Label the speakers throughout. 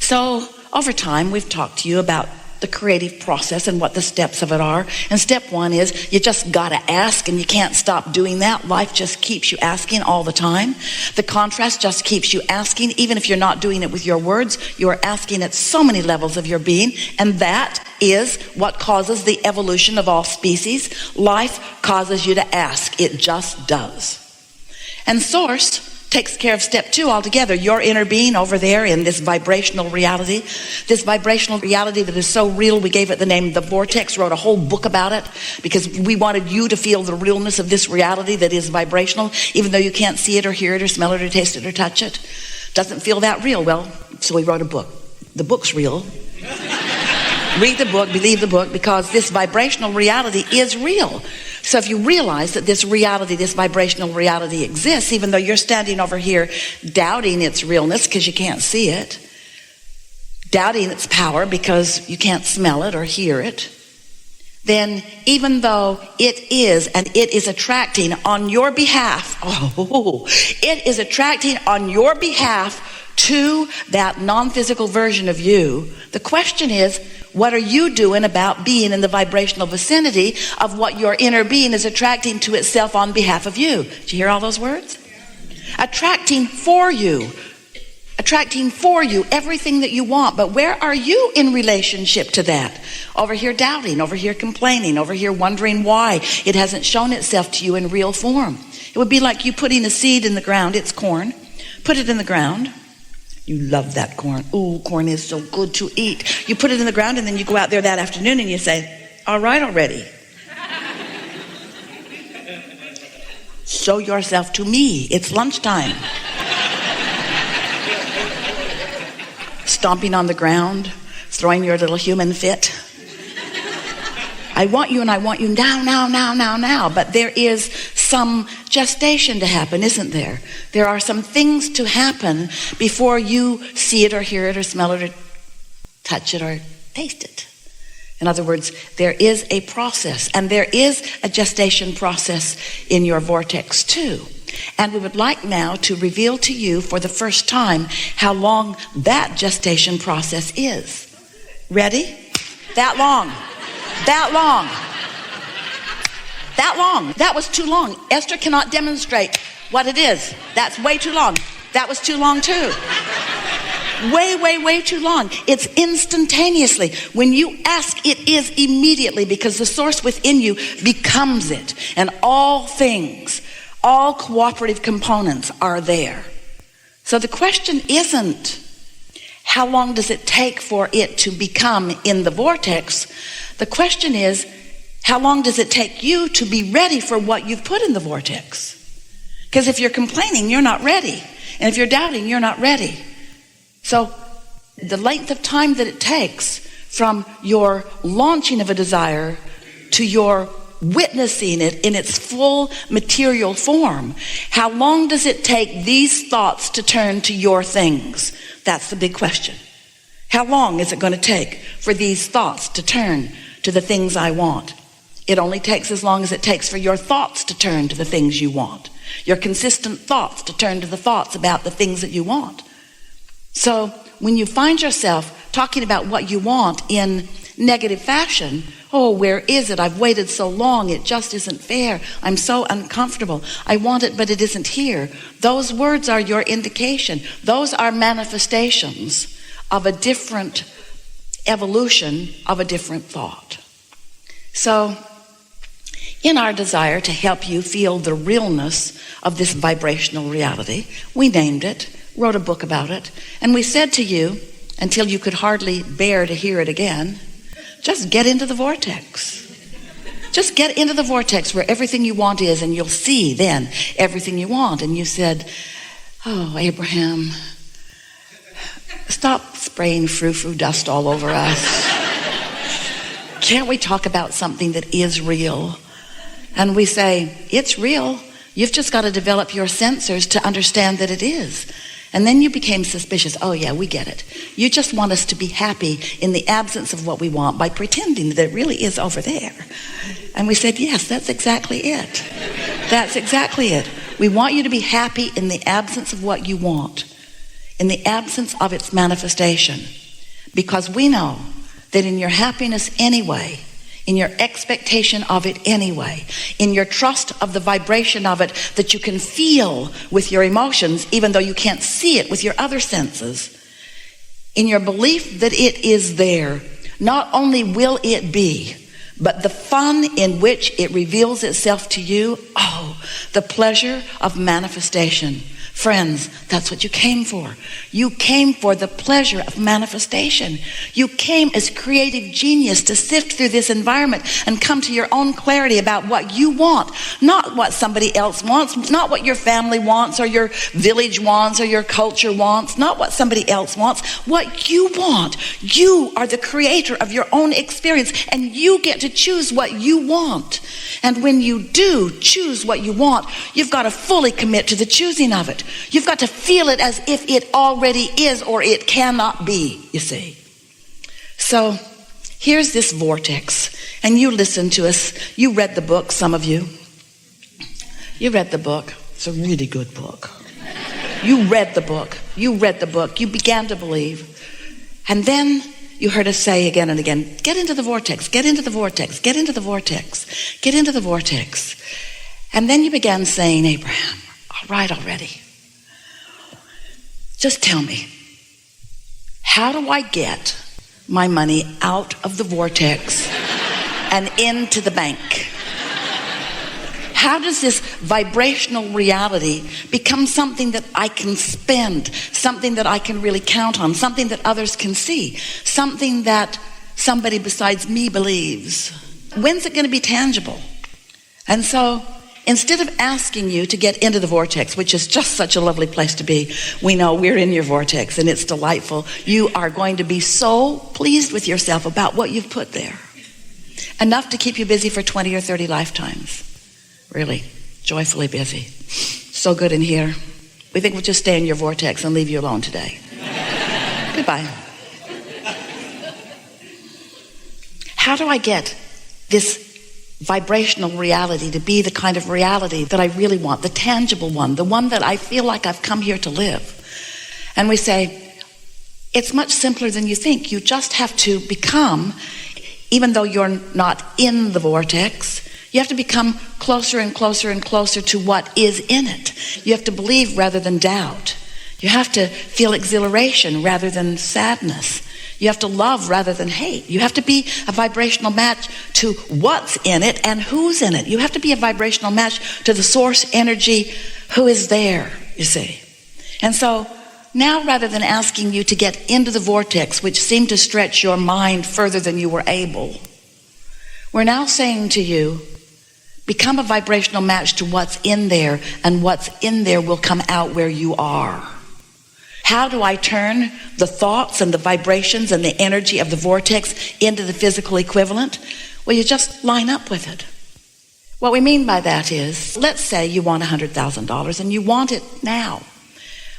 Speaker 1: So over time, we've talked to you about the creative process and what the steps of it are. And step one is you just got to ask, and you can't stop doing that. Life just keeps you asking all the time. The contrast just keeps you asking. Even if you're not doing it with your words, you are asking at so many levels of your being. And that is what causes the evolution of all species. Life causes you to ask. It just does. And Source takes care of step two altogether. Your inner being over there in this vibrational reality that is so real, we gave it the name The Vortex, wrote a whole book about it because we wanted you to feel the realness of this reality that is vibrational, even though you can't see it or hear it or smell it or taste it or touch it. Doesn't feel that real. Well, so we wrote a book. The book's real. Read the book, believe the book, because this vibrational reality is real. So if you realize that this reality, this vibrational reality exists, even though you're standing over here doubting its realness because you can't see it, doubting its power because you can't smell it or hear it, then even though it is, and it is attracting on your behalf, it is attracting on your behalf to that non-physical version of you. The question is, what are you doing about being in the vibrational vicinity of what your inner being is attracting to itself on behalf of you? Did you hear all those words? Attracting for you everything that you want. But where are you in relationship to that? Over here doubting, over here complaining, over here wondering why it hasn't shown itself to you in real form. It would be like you putting a seed in the ground. It's corn. Put it in the ground. You love that corn. Ooh, corn is so good to eat. You put it in the ground and then you go out there that afternoon and you say, all right already. Show yourself to me. It's lunchtime. Stomping on the ground, throwing your little human fit. I want you and I want you now. But there is some gestation to happen, isn't there? There are some things to happen before you see it or hear it or smell it or touch it or taste it. In other words, there is a process, and there is a gestation process in your vortex too. And we would like now to reveal to you for the first time how long that gestation process is. Ready? That long. That was too long. Esther cannot demonstrate what it is. That's way too long. That was too long too. Way too long. It's instantaneously. When you ask, it is immediately, because the source within you becomes it. And all things, all cooperative components are there. So the question isn't, how long does it take for it to become in the vortex? The question is, how long does it take you to be ready for what you've put in the vortex? Because if you're complaining, you're not ready. And if you're doubting, you're not ready. So the length of time that it takes from your launching of a desire to your witnessing it in its full material form, how long does it take these thoughts to turn to your things? That's the big question. How long is it going to take for these thoughts to turn to the things I want? It only takes as long as it takes for your thoughts to turn to the things you want. Your consistent thoughts to turn to the thoughts about the things that you want. So when you find yourself talking about what you want in negative fashion, oh, where is it? I've waited so long. It just isn't fair. I'm so uncomfortable. I want it, but it isn't here. Those words are your indication. Those are manifestations of a different evolution of a different thought. So in our desire to help you feel the realness of this vibrational reality, we named it, wrote a book about it, and we said to you, until you could hardly bear to hear it again, just get into the vortex. Just get into the vortex where everything you want is, and you'll see then everything you want. And you said, oh, Abraham, stop spraying frou-frou dust all over us. Can't we talk about something that is real? And we say, it's real. You've just got to develop your sensors to understand that it is. And then you became suspicious. Oh yeah, we get it. You just want us to be happy in the absence of what we want by pretending that it really is over there. And we said, yes, that's exactly it. That's exactly it. We want you to be happy in the absence of what you want. in the absence of its manifestation. Because we know that in your happiness anyway, in your expectation of it anyway, in your trust of the vibration of it that you can feel with your emotions, even though you can't see it with your other senses, in your belief that it is there, not only will it be, but the fun in which it reveals itself to you, oh, the pleasure of manifestation. Friends, that's what you came for. You came for the pleasure of manifestation. You came as creative genius to sift through this environment and come to your own clarity about what you want, not what somebody else wants, not what your family wants or your village wants or your culture wants, not what somebody else wants, what you want. You are the creator of your own experience, and you get to choose what you want. And when you do choose what you want, you've got to fully commit to the choosing of it. You've got to feel it as if it already is, or it cannot be, you see. So here's this vortex, and you listen to us. You read the book, some of you. You read the book. It's a really good book. You read the book. You read the book. You began to believe. And then you heard us say again and again, get into the vortex, get into the vortex, get into the vortex, get into the vortex. And then you began saying, Abraham, all right already. Just tell me, how do I get my money out of the vortex and into the bank? How does this vibrational reality become something that I can spend, something that I can really count on, something that others can see, something that somebody besides me believes? When's it going to be tangible? And so instead of asking you to get into the vortex, which is just such a lovely place to be, we know we're in your vortex and it's delightful. You are going to be so pleased with yourself about what you've put there. Enough to keep you busy for 20 or 30 lifetimes. Really, joyfully busy. So good in here. We think we'll just stay in your vortex and leave you alone today. Goodbye. How do I get this vibrational reality to be the kind of reality that I really want, the tangible one, the one that I feel like I've come here to live? And we say, it's much simpler than you think. You just have to become, even though you're not in the vortex, you have to become closer and closer and closer to what is in it. You have to believe rather than doubt. You have to feel exhilaration rather than sadness. You have to love rather than hate. You have to be a vibrational match to what's in it and who's in it. You have to be a vibrational match to the source energy who is there, you see. And so now, rather than asking you to get into the vortex, which seemed to stretch your mind further than you were able, we're now saying to you, become a vibrational match to what's in there, and what's in there will come out where you are. How do I turn the thoughts and the vibrations and the energy of the vortex into the physical equivalent? Well, you just line up with it. What we mean by that is, let's say you want $100,000 and you want it now.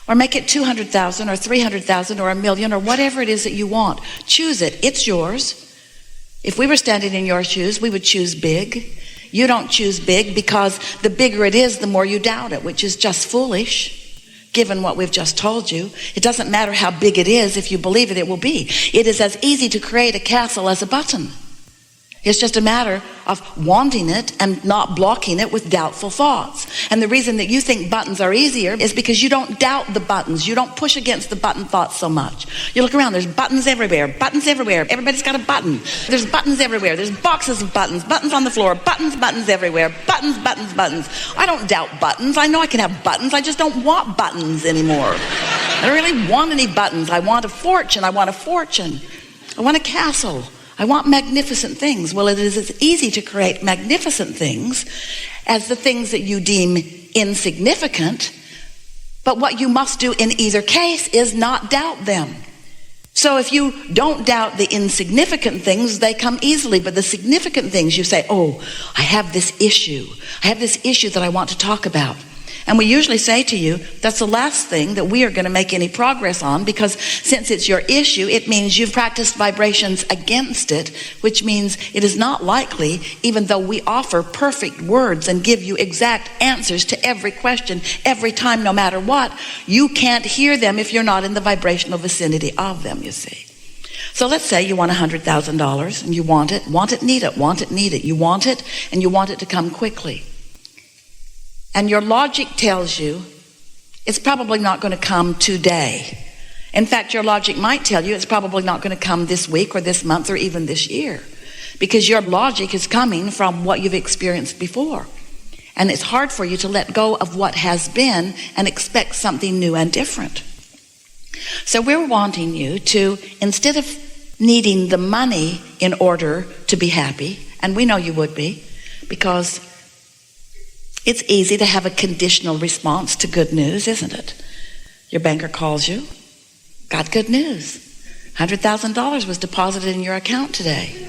Speaker 1: Or make it 200,000 or 300,000 or $1 million or whatever it is that you want. Choose it. It's yours. If we were standing in your shoes, we would choose big. You don't choose big because the bigger it is, the more you doubt it, which is just foolish, given what we've just told you. It doesn't matter how big it is. If you believe it, it will be. It is as easy to create a castle as a button. It's just a matter of wanting it and not blocking it with doubtful thoughts. And the reason that you think buttons are easier is because you don't doubt the buttons. You don't push against the button thoughts so much. You look around, there's buttons everywhere, buttons everywhere. Everybody's got a button. There's buttons everywhere. There's boxes of buttons, buttons on the floor, buttons everywhere, buttons. I don't doubt buttons. I know I can have buttons. I just don't want buttons anymore. I don't really want any buttons. I want a fortune. I want a castle. I want magnificent things. Well, it is as easy to create magnificent things as the things that you deem insignificant. But what you must do in either case is not doubt them. So if you don't doubt the insignificant things, they come easily. But the significant things, you say, oh, I have this issue. I have this issue that I want to talk about. And we usually say to you, that's the last thing that we are going to make any progress on, because since it's your issue, it means you've practiced vibrations against it, which means it is not likely, even though we offer perfect words and give you exact answers to every question, every time, no matter what, you can't hear them if you're not in the vibrational vicinity of them, you see. So let's say you want $100,000 and you want it, need it, need it. You want it and you want it to come quickly. And your logic tells you it's probably not going to come today. In fact, your logic might tell you it's probably not going to come this week or this month or even this year, because your logic is coming from what you've experienced before. And it's hard for you to let go of what has been and expect something new and different. So we're wanting you to, instead of needing the money in order to be happy, and we know you would be, because it's easy to have a conditional response to good news, isn't it? Your banker calls you, got good news. $100,000 was deposited in your account today.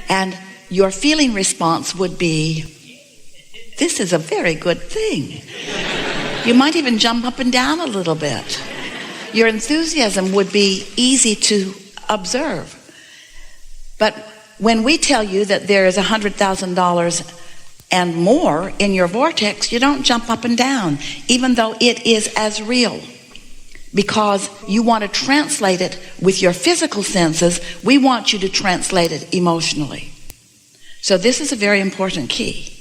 Speaker 1: And your feeling response would be, this is a very good thing. You might even jump up and down a little bit. Your enthusiasm would be easy to observe. But when we tell you that there is $100,000 and more in your vortex, you don't jump up and down, even though it is as real. Because you want to translate it with your physical senses, we want you to translate it emotionally. So this is a very important key.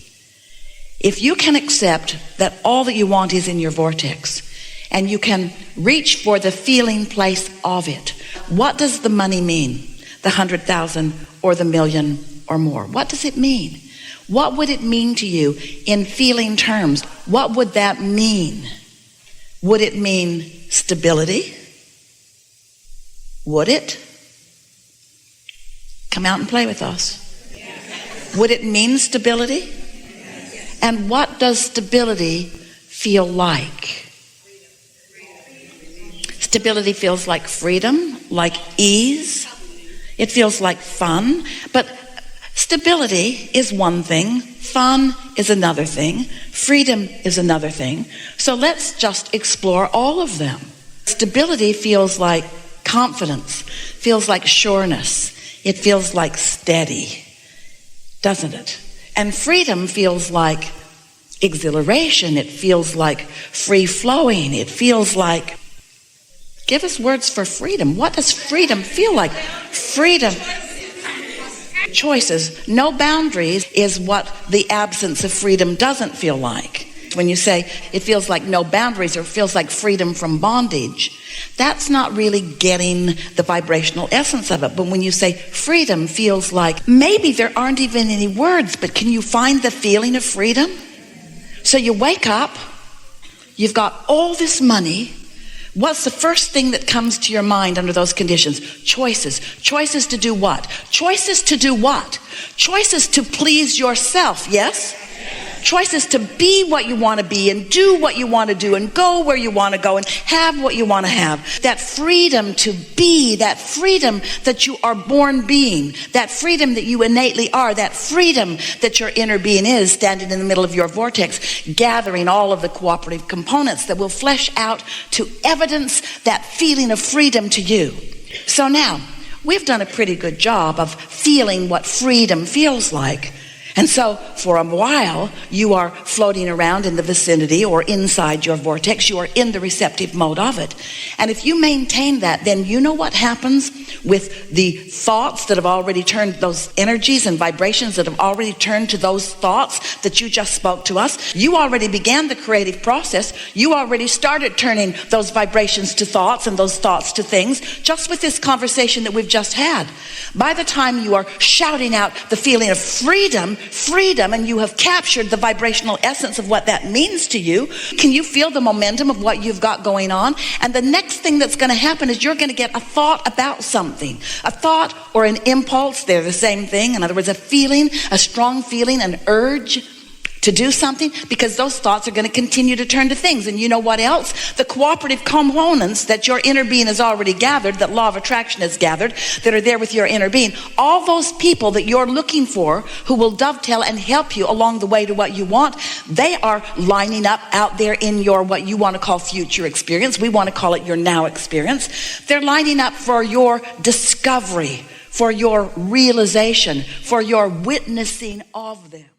Speaker 1: If you can accept that all that you want is in your vortex, and you can reach for the feeling place of it, what does the money mean? The 100,000 or the million or more? What does it mean? What would it mean to you in feeling terms? What would that mean? Would it mean stability? Would it? Come out and play with us. Would it mean stability? And what does stability feel like? Stability feels like freedom, like ease. It feels like fun. But stability is one thing. Fun is another thing. Freedom is another thing. So let's just explore all of them. Stability feels like confidence, feels like sureness. It feels like steady, doesn't it? And freedom feels like exhilaration. It feels like free-flowing. It feels like, give us words for freedom. What does freedom feel like? Freedom. Choices. No boundaries is what the absence of freedom doesn't feel like. When you say it feels like no boundaries or feels like freedom from bondage, that's not really getting the vibrational essence of it. But when you say freedom feels like, maybe there aren't even any words, but can you find the feeling of freedom? So you wake up, you've got all this money. What's the first thing that comes to your mind under those conditions? Choices. Choices to do what? Choices to do what? Choices to please yourself, yes? Choices to be what you want to be and do what you want to do and go where you want to go and have what you want to have. That freedom to be, that freedom that you are born being, that freedom that you innately are, that freedom that your inner being is standing in the middle of your vortex, gathering all of the cooperative components that will flesh out to evidence that feeling of freedom to you. So now, we've done a pretty good job of feeling what freedom feels like. And so for a while, you are floating around in the vicinity or inside your vortex. You are in the receptive mode of it. And if you maintain that, then you know what happens with the thoughts that have already turned, those energies and vibrations that have already turned to those thoughts that you just spoke to us. You already began the creative process. You already started turning those vibrations to thoughts and those thoughts to things just with this conversation that we've just had. By the time you are shouting out the feeling of freedom, and you have captured the vibrational essence of what that means to you, can you feel the momentum of what you've got going on? And the next thing that's going to happen is you're going to get a thought about something. A thought or an impulse, they're the same thing. In other words, a feeling, a strong feeling, an urge to do something, because those thoughts are going to continue to turn to things. And you know what else? The cooperative components that your inner being has already gathered, that law of attraction has gathered, that are there with your inner being, all those people that you're looking for who will dovetail and help you along the way to what you want, they are lining up out there in your, what you want to call future experience. We want to call it your now experience. They're lining up for your discovery, for your realization, for your witnessing of them.